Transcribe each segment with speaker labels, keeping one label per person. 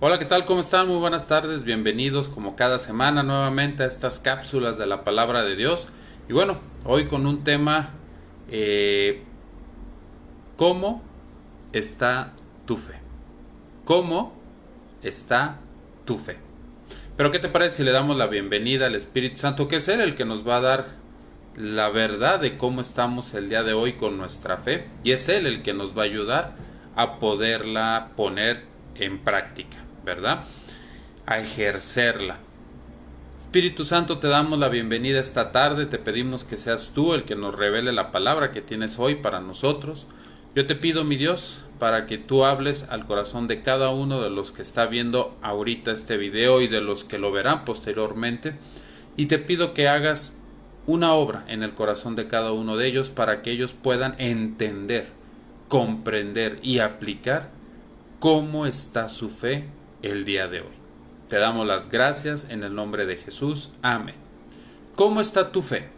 Speaker 1: Hola, ¿qué tal? ¿Cómo están? Muy buenas tardes, bienvenidos como cada semana nuevamente a estas cápsulas de la palabra de Dios. Y bueno, hoy con un tema, eh, ¿cómo está tu fe? ¿Cómo está tu fe? Pero ¿qué te parece si le damos la bienvenida al Espíritu Santo, que es Él el que nos va a dar la verdad de cómo estamos el día de hoy con nuestra fe? Y es Él el que nos va a ayudar a poderla poner en práctica, ¿verdad? A ejercerla. Espíritu Santo, te damos la bienvenida esta tarde, te pedimos que seas tú el que nos revele la palabra que tienes hoy para nosotros. Yo te pido, mi Dios, para que tú hables al corazón de cada uno de los que está viendo ahorita este video y de los que lo verán posteriormente, y te pido que hagas una obra en el corazón de cada uno de ellos para que ellos puedan entender, comprender y aplicar cómo está su fe el día de hoy. Te damos las gracias en el nombre de Jesús. Amén. ¿Cómo está tu fe?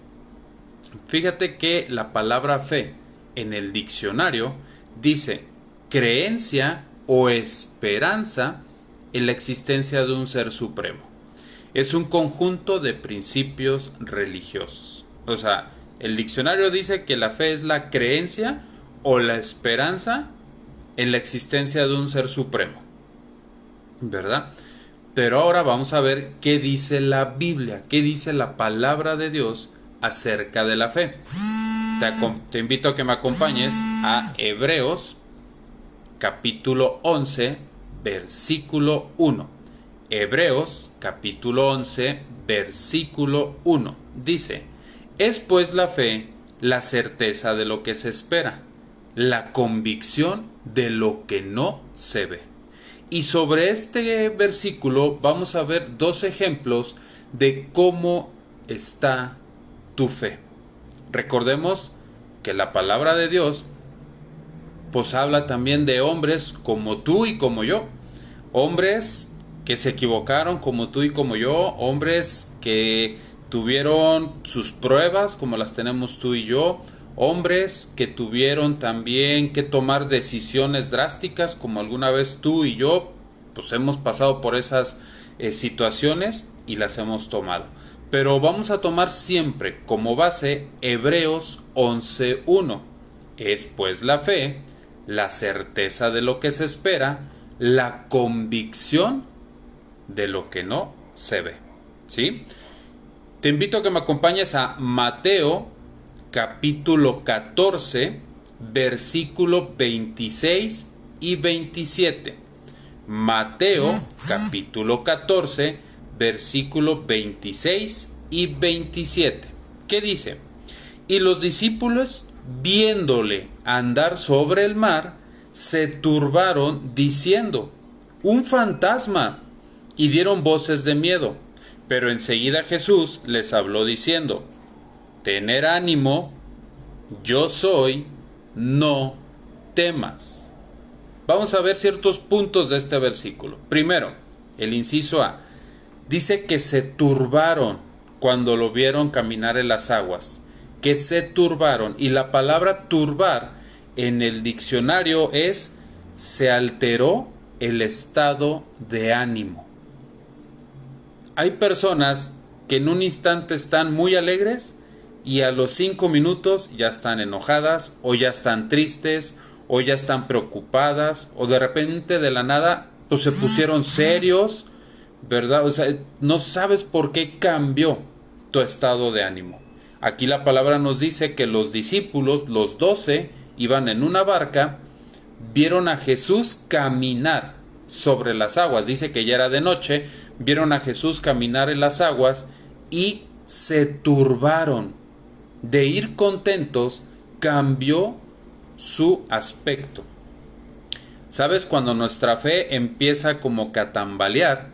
Speaker 1: Fíjate que la palabra fe en el diccionario dice creencia o esperanza en la existencia de un ser supremo. Es un conjunto de principios religiosos. O sea, el diccionario dice que la fe es la creencia o la esperanza en la existencia de un ser supremo, ¿verdad? Pero ahora vamos a ver qué dice la Biblia, qué dice la palabra de Dios acerca de la fe. Te invito a que me acompañes a Hebreos capítulo 11, versículo 1. Hebreos capítulo 11, versículo 1. Dice: es pues la fe la certeza de lo que se espera, la convicción de lo que no se ve. Y sobre este versículo vamos a ver dos ejemplos de cómo está tu fe. Recordemos que la palabra de Dios pues habla también de hombres como tú y como yo. Hombres que se equivocaron como tú y como yo. Hombres que tuvieron sus pruebas como las tenemos tú y yo. Hombres que tuvieron también que tomar decisiones drásticas como alguna vez tú y yo pues hemos pasado por esas situaciones y las hemos tomado. Pero vamos a tomar siempre como base Hebreos 11:1. Es pues la fe, la certeza de lo que se espera, la convicción de lo que no se ve. ¿Sí? Te invito a que me acompañes a Mateo capítulo 14, versículo 26 y 27. Mateo capítulo 14, versículo 26 y 27. ¿Qué dice? Y los discípulos, viéndole andar sobre el mar, se turbaron diciendo: un fantasma, y dieron voces de miedo. Pero enseguida Jesús les habló diciendo: tener ánimo, yo soy, no temas. Vamos a ver ciertos puntos de este versículo. Primero, el inciso A. Dice que se turbaron cuando lo vieron caminar en las aguas. Que se turbaron. Y la palabra turbar en el diccionario es: se alteró el estado de ánimo. Hay personas que en un instante están muy alegres y a los 5 minutos ya están enojadas, o ya están tristes, o ya están preocupadas, o de repente de la nada pues se pusieron serios, ¿verdad? O sea, no sabes por qué cambió tu estado de ánimo. Aquí la palabra nos dice que los discípulos, los 12, iban en una barca, vieron a Jesús caminar sobre las aguas. Dice que ya era de noche, vieron a Jesús caminar en las aguas y se turbaron. De ir contentos, cambió su aspecto. ¿Sabes? Cuando nuestra fe empieza como que a tambalear,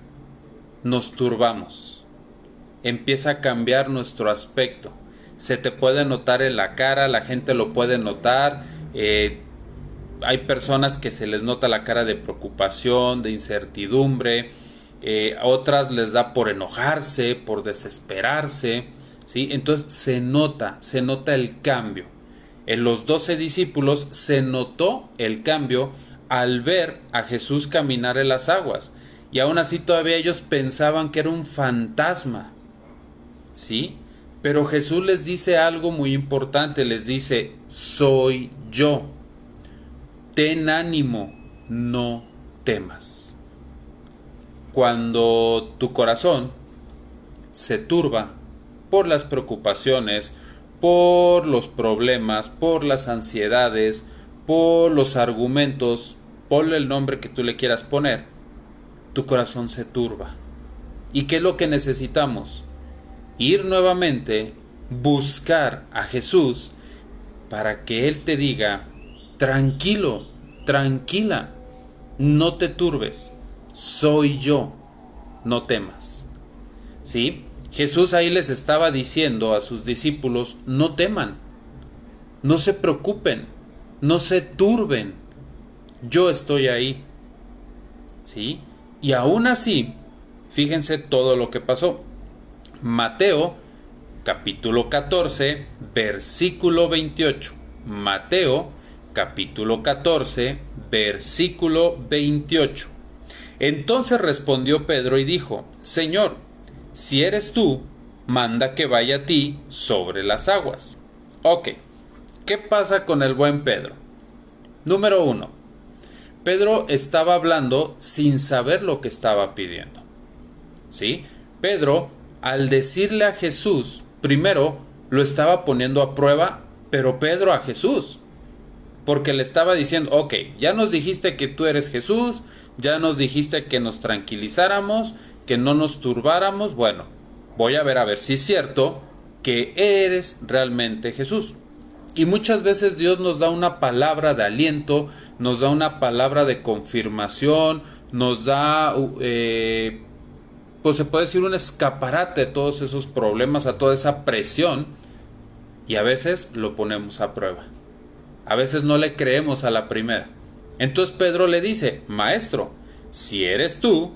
Speaker 1: nos turbamos. Empieza a cambiar nuestro aspecto. Se te puede notar en la cara, la gente lo puede notar. Hay personas que se les nota la cara de preocupación, de incertidumbre. Otras les da por enojarse, por desesperarse. ¿Sí? Entonces se nota el cambio. En los 12 discípulos se notó el cambio al ver a Jesús caminar en las aguas. y aún así todavía ellos pensaban que era un fantasma, ¿sí? Pero Jesús les dice algo muy importante, les dice, soy yo, ten ánimo, no temas. Cuando tu corazón se turba por las preocupaciones, por los problemas, por las ansiedades, por los argumentos, ponle el nombre que tú le quieras poner, tu corazón se turba. ¿Y qué es lo que necesitamos? Ir nuevamente, buscar a Jesús para que Él te diga, tranquilo, tranquila, no te turbes, soy yo, no temas. ¿Sí? Jesús ahí les estaba diciendo a sus discípulos, no teman, no se preocupen, no se turben, yo estoy ahí. ¿Sí? Y aún así, fíjense todo lo que pasó. Mateo, capítulo 14, versículo 28. Mateo, capítulo 14, versículo 28. Entonces respondió Pedro y dijo, Señor, si eres tú, manda que vaya a ti sobre las aguas. Ok, ¿qué pasa con el buen Pedro? Número 1. Pedro estaba hablando sin saber lo que estaba pidiendo. ¿Sí? Pedro, al decirle a Jesús, primero lo estaba poniendo a prueba, pero Pedro a Jesús. Porque le estaba diciendo, ok, ya nos dijiste que tú eres Jesús, ya nos dijiste que nos tranquilizáramos, que no nos turbáramos. Bueno, voy a ver si es cierto que eres realmente Jesús. Y muchas veces Dios nos da una palabra de aliento, nos da una palabra de confirmación, nos da, pues se puede decir un escaparate de todos esos problemas, a toda esa presión, y a veces lo ponemos a prueba. A veces no le creemos a la primera. Entonces Pedro le dice, Maestro, si eres tú,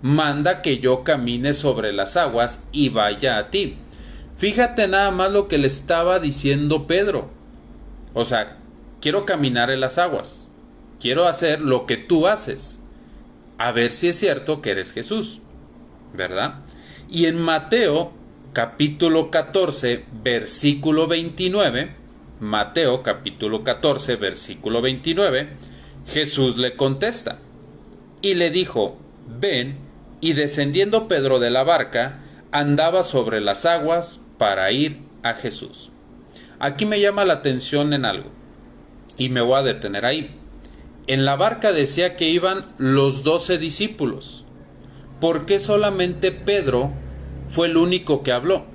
Speaker 1: manda que yo camine sobre las aguas y vaya a ti. Fíjate nada más lo que le estaba diciendo Pedro. O sea, quiero caminar en las aguas. Quiero hacer lo que tú haces. A ver si es cierto que eres Jesús. ¿Verdad? Y en Mateo, capítulo 14, versículo 29, Mateo, capítulo 14, versículo 29, Jesús le contesta y le dijo, ven, y descendiendo Pedro de la barca, andaba sobre las aguas para ir a Jesús. Aquí me llama la atención en algo, y me voy a detener ahí. En la barca decía que iban los 12 discípulos. ¿Por qué solamente Pedro fue el único que habló?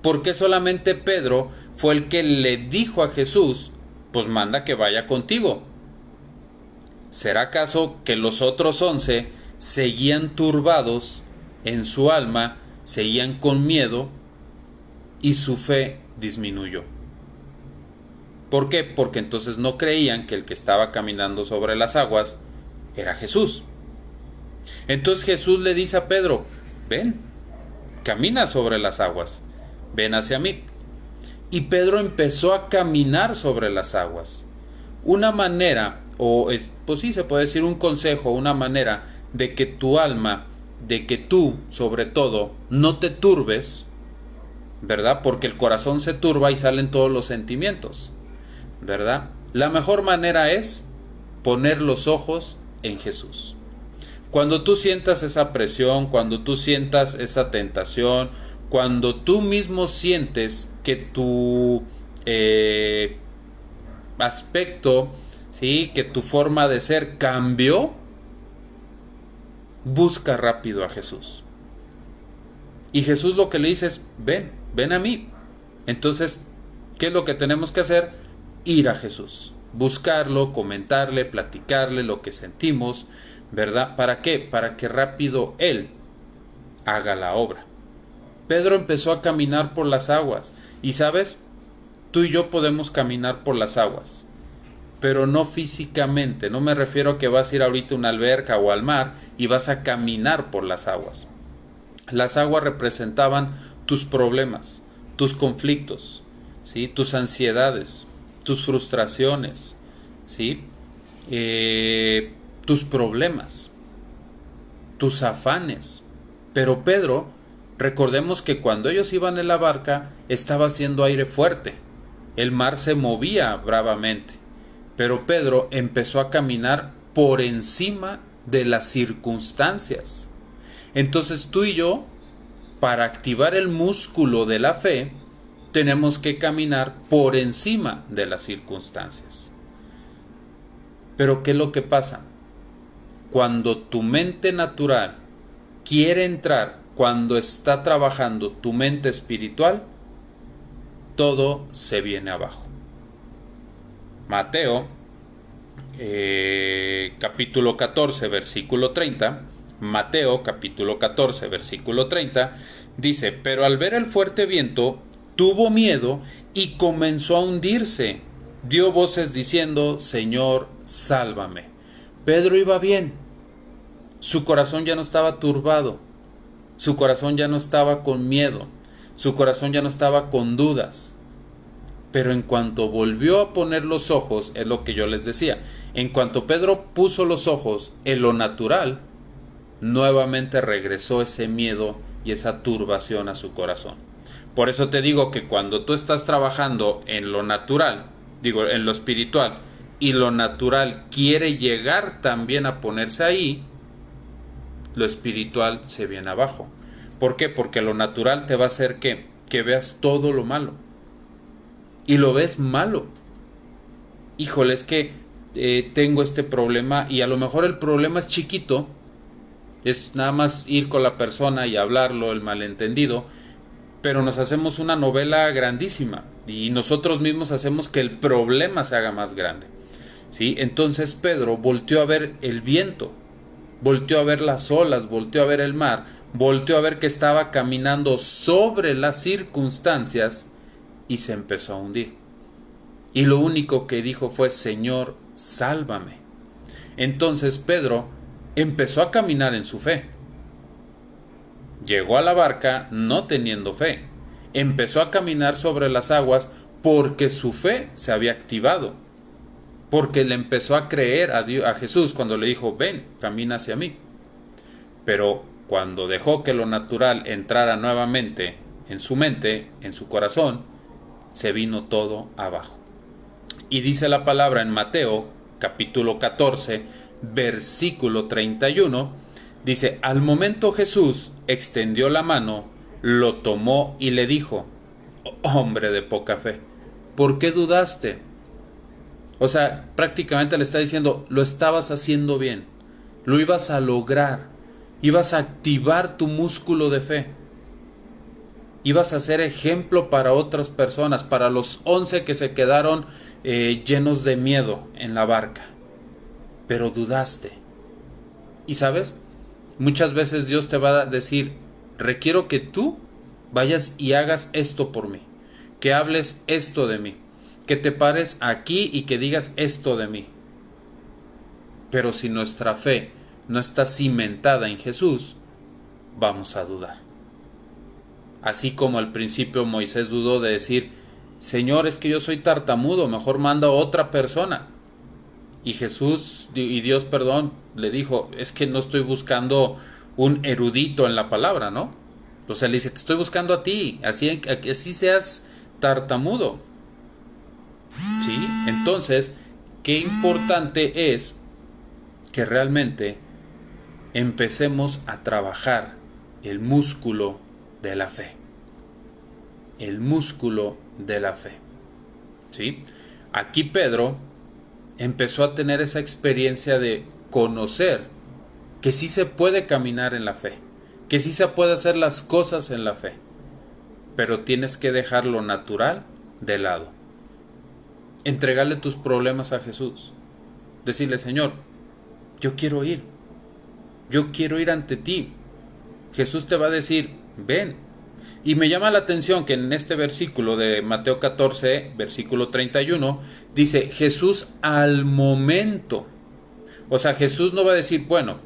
Speaker 1: ¿Por qué solamente Pedro fue el que le dijo a Jesús, pues manda que vaya contigo? ¿Será acaso que los otros 11 seguían turbados en su alma, seguían con miedo y su fe disminuyó? ¿Por qué? Porque entonces no creían que el que estaba caminando sobre las aguas era Jesús. Entonces Jesús le dice a Pedro, ven, camina sobre las aguas, ven hacia mí. Y Pedro empezó a caminar sobre las aguas. Una manera, pues sí se puede decir un consejo, una manera de que tu alma, de que tú, sobre todo, no te turbes, ¿verdad? Porque el corazón se turba y salen todos los sentimientos, ¿verdad? La mejor manera es poner los ojos en Jesús. Cuando tú sientas esa presión, cuando tú sientas esa tentación, cuando tú mismo sientes que tu aspecto, ¿sí?, que tu forma de ser cambió, busca rápido a Jesús. Y Jesús lo que le dice es, ven a mí. Entonces, ¿qué es lo que tenemos que hacer? Ir a Jesús, buscarlo, comentarle, platicarle lo que sentimos, ¿verdad? ¿Para qué? Para que rápido Él haga la obra. Pedro empezó a caminar por las aguas. Y ¿sabes? Tú y yo podemos caminar por las aguas, pero no físicamente. No me refiero a que vas a ir ahorita a una alberca o al mar y vas a caminar por las aguas. Las aguas representaban tus problemas, tus conflictos, ¿sí?, tus ansiedades, tus frustraciones, ¿sí?, tus problemas. tus afanes. Pero Pedro, recordemos que cuando ellos iban en la barca estaba haciendo aire fuerte, el mar se movía bravamente, pero Pedro empezó a caminar por encima de las circunstancias. Entonces tú y yo, para activar el músculo de la fe, tenemos que caminar por encima de las circunstancias. Pero ¿qué es lo que pasa? Cuando tu mente natural quiere entrar, cuando está trabajando tu mente espiritual, todo se viene abajo. Mateo, capítulo 14, versículo 30, Mateo, capítulo 14, versículo 30, dice: pero al ver el fuerte viento, tuvo miedo y comenzó a hundirse. Dio voces diciendo: Señor, sálvame. Pedro iba bien. Su corazón ya no estaba turbado. Su corazón ya no estaba con miedo. Su corazón ya no estaba con dudas. Pero en cuanto volvió a poner los ojos, es lo que yo les decía, en cuanto Pedro puso los ojos en lo natural, nuevamente regresó ese miedo y esa turbación a su corazón. Por eso te digo que cuando tú estás trabajando en lo natural, en lo espiritual, y lo natural quiere llegar también a ponerse ahí, lo espiritual se viene abajo. ¿Por qué? Porque lo natural te va a hacer que veas todo lo malo. Y lo ves malo. Híjole, es que tengo este problema, y a lo mejor el problema es chiquito, es nada más ir con la persona y hablarlo, el malentendido, pero nos hacemos una novela grandísima y nosotros mismos hacemos que el problema se haga más grande, ¿sí? Entonces Pedro volteó a ver el viento, volteó a ver las olas, volteó a ver el mar, volteó a ver que estaba caminando sobre las circunstancias y se empezó a hundir. Y lo único que dijo fue: Señor, sálvame. Entonces Pedro empezó a caminar en su fe. Llegó a la barca no teniendo fe. Empezó a caminar sobre las aguas porque su fe se había activado. Porque le empezó a creer a Jesús cuando le dijo: ven, camina hacia mí. Pero cuando dejó que lo natural entrara nuevamente en su mente, en su corazón, se vino todo abajo. Y dice la palabra en Mateo, capítulo 14, versículo 31, dice: al momento Jesús extendió la mano, lo tomó y le dijo: hombre de poca fe, ¿por qué dudaste? O sea, prácticamente le está diciendo: lo estabas haciendo bien, lo ibas a lograr, ibas a activar tu músculo de fe, ibas a ser ejemplo para otras personas, para los 11 que se quedaron llenos de miedo en la barca, pero dudaste. Y sabes, muchas veces Dios te va a decir: requiero que tú vayas y hagas esto por mí, que hables esto de mí, que te pares aquí y que digas esto de mí. Pero si nuestra fe no está cimentada en Jesús, vamos a dudar. Así como al principio Moisés dudó de decir: Señor, es que yo soy tartamudo, mejor manda a otra persona. Y Jesús, y Dios, perdón, le dijo: es que no estoy buscando un erudito en la palabra, ¿no? O sea, le dice: te estoy buscando a ti, así seas tartamudo. ¿Sí? Entonces, qué importante es que realmente empecemos a trabajar el músculo de la fe. El músculo de la fe. ¿Sí? Aquí Pedro empezó a tener esa experiencia de conocer que sí se puede caminar en la fe, que sí se puede hacer las cosas en la fe, pero tienes que dejar lo natural de lado. Entregarle tus problemas a Jesús. Decirle: Señor, yo quiero ir ante ti. Jesús te va a decir: ven. Y me llama la atención que en este versículo de Mateo 14, versículo 31, dice: Jesús al momento. O sea, Jesús no va a decir: bueno,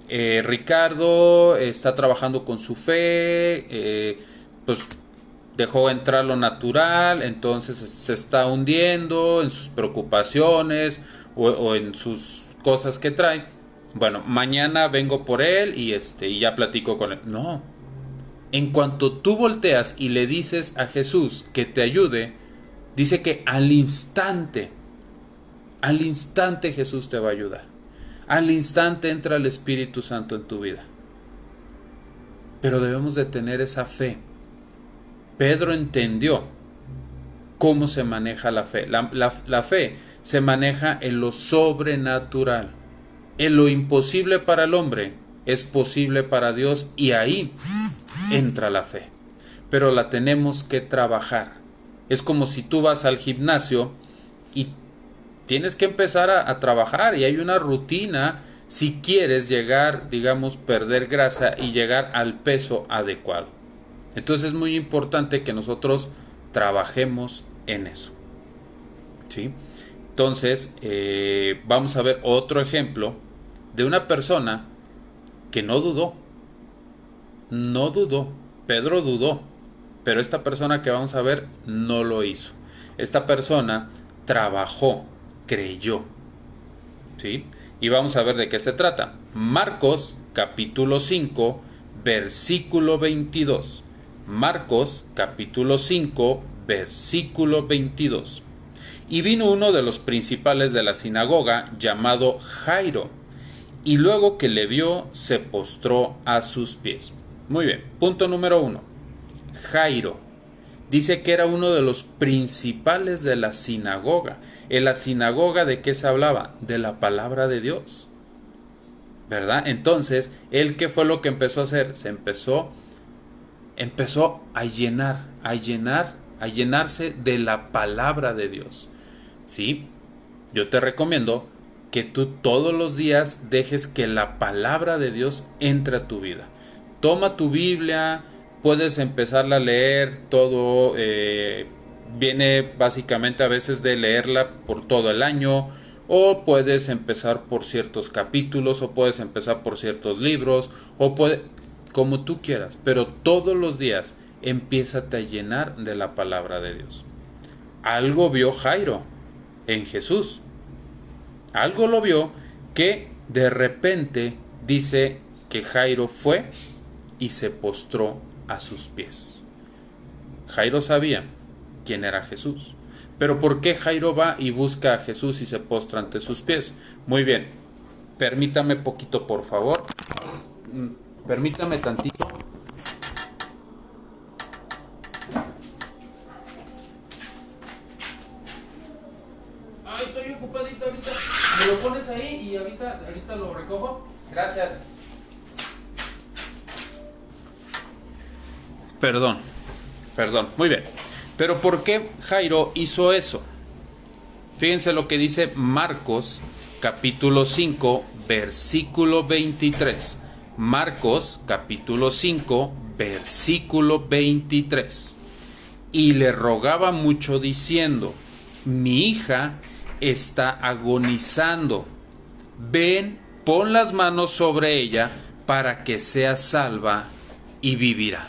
Speaker 1: Ricardo está trabajando con su fe, pues dejó entrar lo natural, entonces se está hundiendo en sus preocupaciones o en sus cosas que trae. bueno, mañana vengo por él y ya platico con él. No. En cuanto tú volteas y le dices a Jesús que te ayude, dice que al instante Jesús te va a ayudar. Al instante entra el Espíritu Santo en tu vida. Pero debemos de tener esa fe. Pedro entendió cómo se maneja la fe. La fe se maneja en lo sobrenatural. En lo imposible para el hombre es posible para Dios, y ahí entra la fe. Pero la tenemos que trabajar. Es como si tú vas al gimnasio y tienes que empezar a trabajar, y hay una rutina si quieres llegar, digamos, perder grasa y llegar al peso adecuado. Entonces es muy importante que nosotros trabajemos en eso. ¿Sí? Entonces vamos a ver otro ejemplo de una persona que no dudó. No dudó. Pedro dudó, pero esta persona que vamos a ver no lo hizo. Esta persona trabajó, creyó. ¿Sí? Y vamos a ver de qué se trata. Marcos capítulo 5 versículo 22. Marcos capítulo 5 versículo 22. Y vino uno de los principales de la sinagoga, llamado Jairo, y luego que le vio se postró a sus pies. Muy bien, punto número 1. Jairo dice que era uno de los principales de la sinagoga. En la sinagoga, ¿de qué se hablaba? De la palabra de Dios, ¿verdad? Entonces, ¿él qué fue lo que empezó a hacer? Se empezó a llenarse de la palabra de Dios. ¿Sí? Yo te recomiendo que tú todos los días dejes que la palabra de Dios entre a tu vida. Toma tu Biblia, puedes empezarla a leer todo, viene básicamente a veces de leerla por todo el año, o puedes empezar por ciertos capítulos, o puedes empezar por ciertos libros, como tú quieras, pero todos los días empiézate a llenar de la palabra de Dios. Algo vio Jairo en Jesús. Algo lo vio que de repente dice que Jairo fue y se postró a sus pies. Jairo sabía quién era Jesús. Pero ¿por qué Jairo va y busca a Jesús y se postra ante sus pies? Muy bien, permítame poquito, por favor. Permítame tantito. Ay, estoy ocupadito ahorita. Me lo pones ahí y ahorita lo recojo. Gracias. Perdón. Muy bien. Pero ¿por qué Jairo hizo eso? Fíjense lo que dice Marcos capítulo 5 versículo 23. Marcos capítulo 5 versículo 23. Y le rogaba mucho diciendo: mi hija está agonizando. Ven, pon las manos sobre ella para que sea salva y vivirá.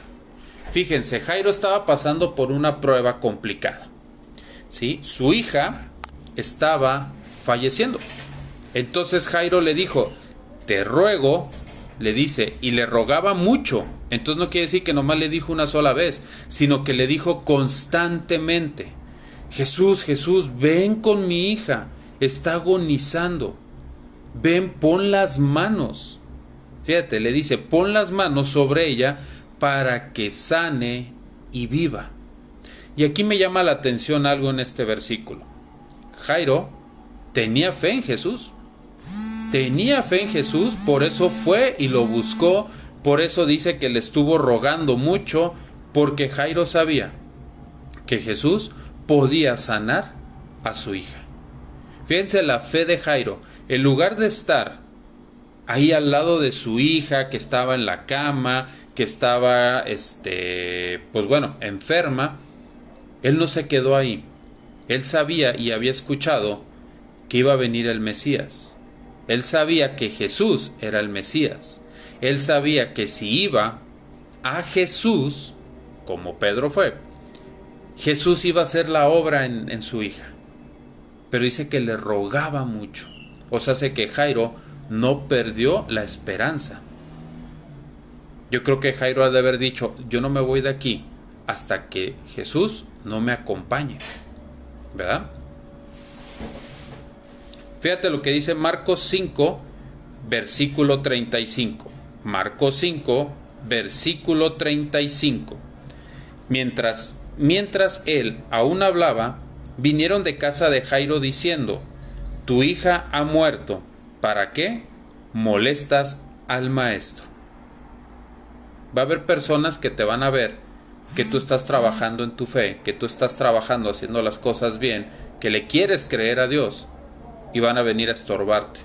Speaker 1: Fíjense, Jairo estaba pasando por una prueba complicada. ¿Sí? Su hija estaba falleciendo. Entonces Jairo le dijo: te ruego, le dice, y le rogaba mucho. Entonces no quiere decir que nomás le dijo una sola vez, sino que le dijo constantemente: Jesús, ven con mi hija, está agonizando. Ven, pon las manos. Fíjate, le dice: pon las manos sobre ella para que sane y viva. Y aquí me llama la atención algo en este versículo. Jairo tenía fe en Jesús. Tenía fe en Jesús, por eso fue y lo buscó. Por eso dice que le estuvo rogando mucho, porque Jairo sabía que Jesús podía sanar a su hija. Fíjense la fe de Jairo. En lugar de estar ahí al lado de su hija, que estaba en la cama, que estaba, enferma, él no se quedó ahí. Él sabía y había escuchado que iba a venir el Mesías. Él sabía que Jesús era el Mesías. Él sabía que si iba a Jesús, como Pedro fue, Jesús iba a hacer la obra en su hija. Pero dice que le rogaba mucho. O sea, hace que Jairo no perdió la esperanza. Yo creo que Jairo ha de haber dicho, yo no me voy de aquí hasta que Jesús no me acompañe, ¿verdad? Fíjate lo que dice Marcos 5, versículo 35. Marcos 5, versículo 35. Mientras él aún hablaba, vinieron de casa de Jairo diciendo, tu hija ha muerto, ¿para qué molestas al maestro? Va a haber personas que te van a ver que tú estás trabajando en tu fe, que tú estás trabajando haciendo las cosas bien, que le quieres creer a Dios, y van a venir a estorbarte.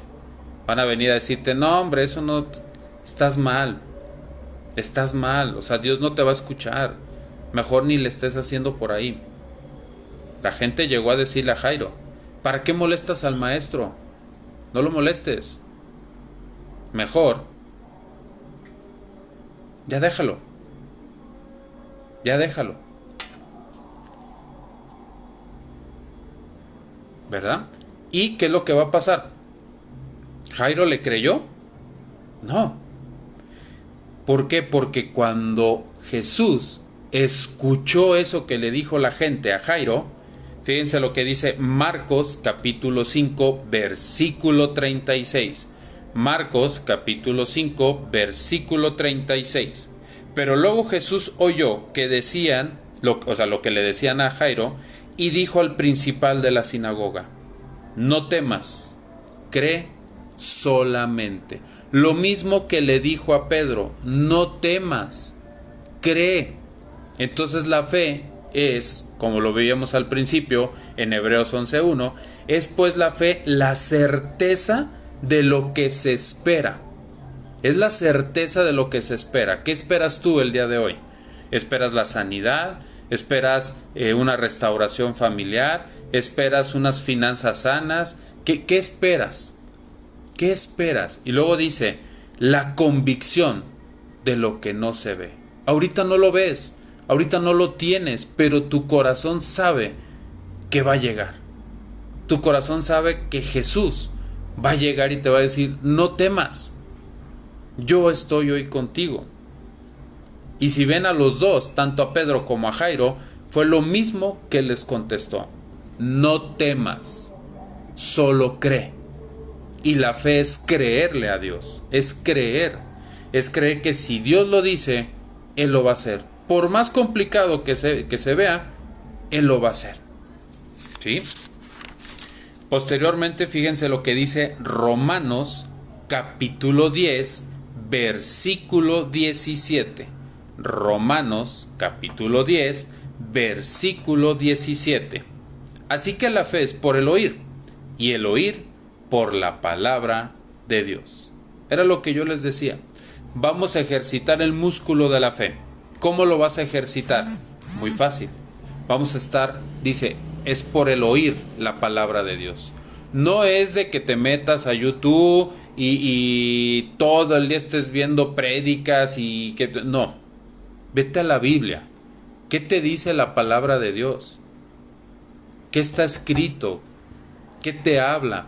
Speaker 1: Van a venir a decirte, no hombre, eso no, estás mal, o sea, Dios no te va a escuchar, mejor ni le estés haciendo por ahí. La gente llegó a decirle a Jairo, ¿para qué molestas al maestro? No lo molestes, mejor ya déjalo, ¿verdad? ¿Y qué es lo que va a pasar? ¿Jairo le creyó? No. ¿Por qué? Porque cuando Jesús escuchó eso que le dijo la gente a Jairo, fíjense lo que dice Marcos capítulo 5 versículo 36. Marcos capítulo 5 versículo 36. Pero luego Jesús oyó que decían, lo que le decían a Jairo, y dijo al principal de la sinagoga, no temas, cree solamente. Lo mismo que le dijo a Pedro, no temas, cree. Entonces la fe es, como lo veíamos al principio en Hebreos 11:1, es pues la fe la certeza de lo que se espera. Es la certeza de lo que se espera. ¿Qué esperas tú el día de hoy? ¿Esperas la sanidad? ¿Esperas una restauración familiar? ¿Esperas unas finanzas sanas? ¿Qué esperas? ¿Qué esperas? Y luego dice, la convicción de lo que no se ve. Ahorita no lo ves, ahorita no lo tienes, pero tu corazón sabe que va a llegar. Tu corazón sabe que Jesús va a llegar y te va a decir, no temas, yo estoy hoy contigo. Y si ven a los dos, tanto a Pedro como a Jairo, fue lo mismo que les contestó, no temas, solo cree. Y la fe es creerle a Dios, es creer que si Dios lo dice, Él lo va a hacer. Por más complicado que se vea, Él lo va a hacer. ¿Sí? Posteriormente, fíjense lo que dice Romanos capítulo 10, versículo 17. Romanos capítulo 10, versículo 17. Así que la fe es por el oír, y el oír por la palabra de Dios. Era lo que yo les decía. Vamos a ejercitar el músculo de la fe. ¿Cómo lo vas a ejercitar? Muy fácil. Vamos a estar, dice, es por el oír la palabra de Dios. No es de que te metas a YouTube y todo el día estés viendo prédicas y que no. Vete a la Biblia. ¿Qué te dice la palabra de Dios? ¿Qué está escrito? ¿Qué te habla?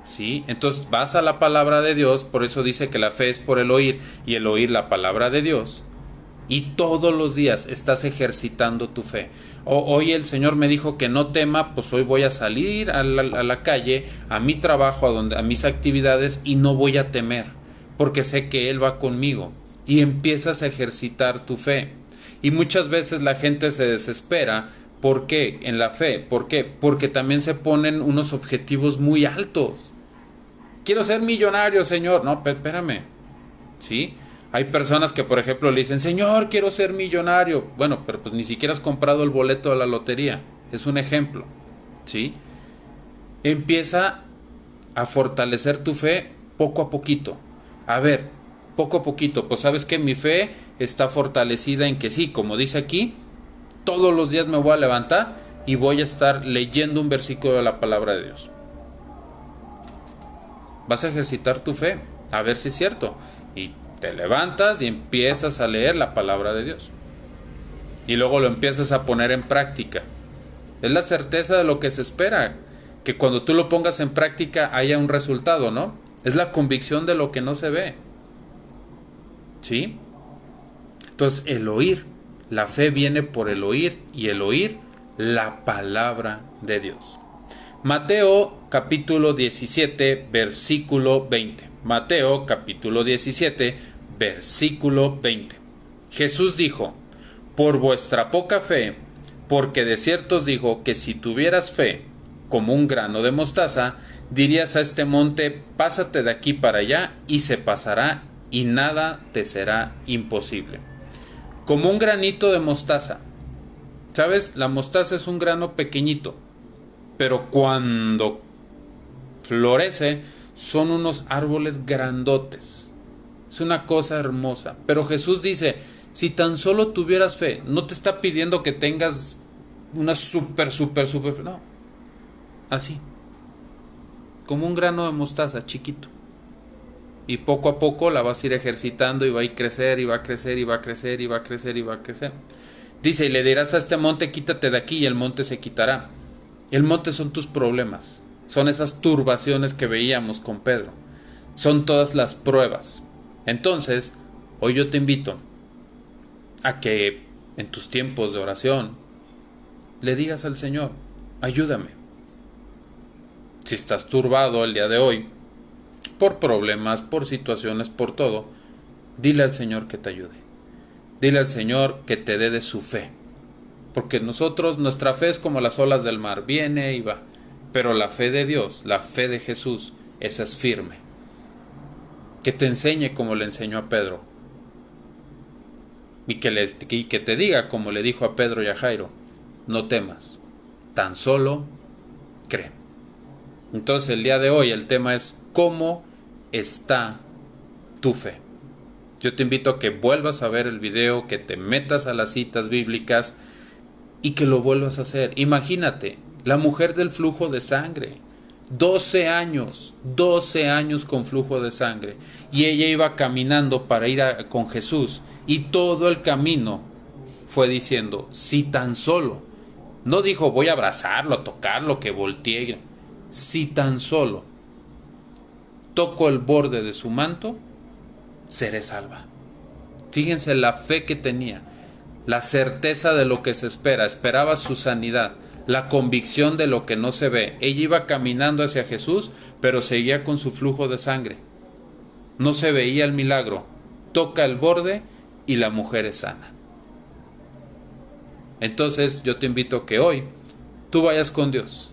Speaker 1: ¿Sí? Entonces vas a la palabra de Dios, por eso dice que la fe es por el oír y el oír la palabra de Dios. Y todos los días estás ejercitando tu fe. Hoy el Señor me dijo que no tema, pues hoy voy a salir a la calle, a mi trabajo, a mis actividades, y no voy a temer, porque sé que Él va conmigo. Y empiezas a ejercitar tu fe. Y muchas veces la gente se desespera. ¿Por qué? En la fe. ¿Por qué? Porque también se ponen unos objetivos muy altos. Quiero ser millonario, Señor. No, espérame. ¿Sí? Hay personas que, por ejemplo, le dicen, Señor, quiero ser millonario. Bueno, pero pues ni siquiera has comprado el boleto de la lotería. Es un ejemplo. ¿Sí? Empieza a fortalecer tu fe poco a poquito. A ver, poco a poquito. Pues sabes que mi fe está fortalecida en que sí, como dice aquí, todos los días me voy a levantar y voy a estar leyendo un versículo de la palabra de Dios. Vas a ejercitar tu fe, a ver si es cierto. Y te levantas y empiezas a leer la palabra de Dios. Y luego lo empiezas a poner en práctica. Es la certeza de lo que se espera, que cuando tú lo pongas en práctica haya un resultado, ¿no? Es la convicción de lo que no se ve. ¿Sí? Entonces, el oír. La fe viene por el oír, y el oír la palabra de Dios. Mateo capítulo 17, versículo 20. Mateo capítulo 17, versículo 20. Jesús dijo: por vuestra poca fe, porque de cierto os digo que si tuvieras fe como un grano de mostaza, dirías a este monte: pásate de aquí para allá, y se pasará, y nada te será imposible. Como un granito de mostaza. ¿Sabes? La mostaza es un grano pequeñito, pero cuando florece son unos árboles grandotes. Es una cosa hermosa. Pero Jesús dice: si tan solo tuvieras fe, no te está pidiendo que tengas una super no, así, como un grano de mostaza chiquito, y poco a poco la vas a ir ejercitando, y va a ir crecer, y va a crecer, y va a crecer, y va a crecer, y va a crecer. Dice: y le dirás a este monte: quítate de aquí, y el monte se quitará. El monte son tus problemas, son esas turbaciones que veíamos con Pedro, son todas las pruebas. Entonces, hoy yo te invito a que en tus tiempos de oración le digas al Señor: ayúdame. Si estás turbado el día de hoy, por problemas, por situaciones, por todo, dile al Señor que te ayude. Dile al Señor que te dé de su fe. Porque nuestra fe es como las olas del mar, viene y va. Pero la fe de Dios, la fe de Jesús, esa es firme. Que te enseñe como le enseñó a Pedro. Y que te diga como le dijo a Pedro y a Jairo: no temas, tan solo cree. Entonces el día de hoy el tema es: ¿cómo está tu fe? Yo te invito a que vuelvas a ver el video, que te metas a las citas bíblicas y que lo vuelvas a hacer. Imagínate, la mujer del flujo de sangre, 12 años con flujo de sangre, y ella iba caminando para ir con Jesús, y todo el camino fue diciendo: si tan solo, no dijo voy a abrazarlo, a tocarlo, que voltee, si tan solo toco el borde de su manto, seré salva. Fíjense la fe que tenía, la certeza de lo que se espera, esperaba su sanidad, la convicción de lo que no se ve. Ella iba caminando hacia Jesús, pero seguía con su flujo de sangre. No se veía el milagro. Toca el borde y la mujer es sana. Entonces yo te invito a que hoy tú vayas con Dios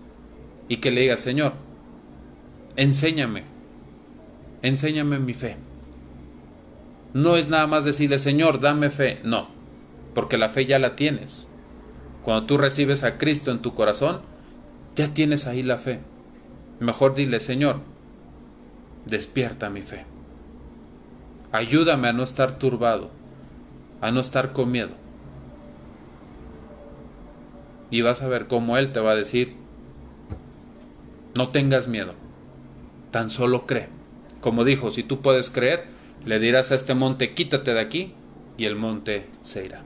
Speaker 1: y que le digas: Señor, enséñame mi fe. No es nada más decirle: Señor, dame fe. No, porque la fe ya la tienes. Cuando tú recibes a Cristo en tu corazón, ya tienes ahí la fe. Mejor dile: Señor, despierta mi fe. Ayúdame a no estar turbado, a no estar con miedo. Y vas a ver cómo Él te va a decir: no tengas miedo, tan solo cree. Como dijo: si tú puedes creer, le dirás a este monte: quítate de aquí, y el monte se irá.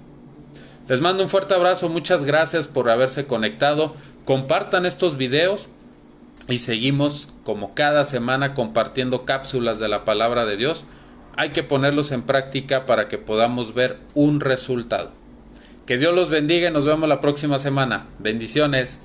Speaker 1: Les mando un fuerte abrazo, muchas gracias por haberse conectado. Compartan estos videos y seguimos como cada semana compartiendo cápsulas de la palabra de Dios. Hay que ponerlos en práctica para que podamos ver un resultado. Que Dios los bendiga y nos vemos la próxima semana. Bendiciones.